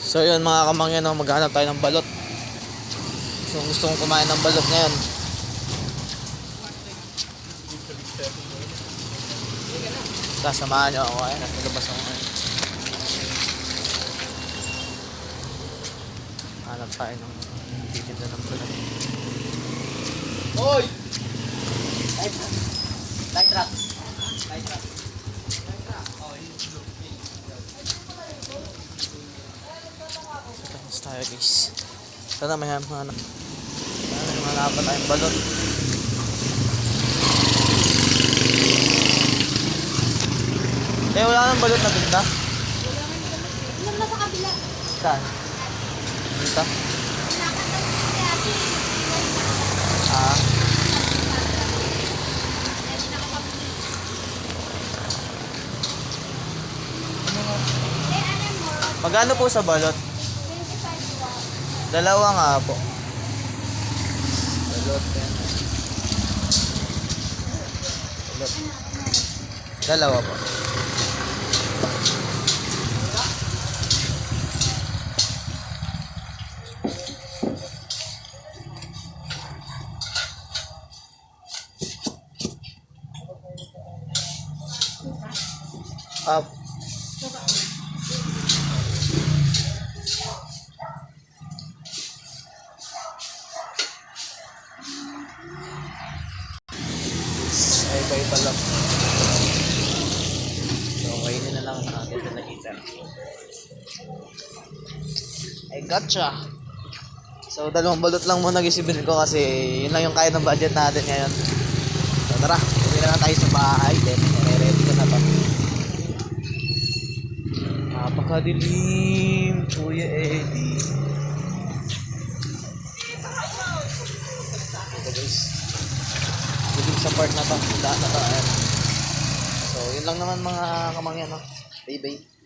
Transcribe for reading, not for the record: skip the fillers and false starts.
So yun mga kamangyan, no, maghanap tayo ng balot. So gusto kong kumain ng balot ngayon. Sasamahan nyo ako ngayon. Nasa labas ako ngayon. Hanap tayo ng titinda ng balot. Hoy! Light truck. Light truck. Light truck. Tapos tayo guys. Sana may hanap. May hanapan tayong balot. Eh wala nang balot na tinda? Inom na sa kabila. Saan? Dito? Nakakatawa si ate. Ah. Magkano po sa balot? 25 po. Dalawa nga po. Balot yan. Balot. Dalawa po. Up. Ay, kayo pala. So, kainin na lang natin ito nakita. Ay, gotcha! So, dalawang balot lang muna gisibin ko kasi yun lang yung kaya ng budget natin ngayon. So, tara, uwi na tayo sa bahay. Then, ready ko na pa. Napakadilim, Kuya Eddie. Ito guys. Dilim sa part na to. Daan na to. Ayan. So, yun lang naman mga kamangyan. No? Bye-bye.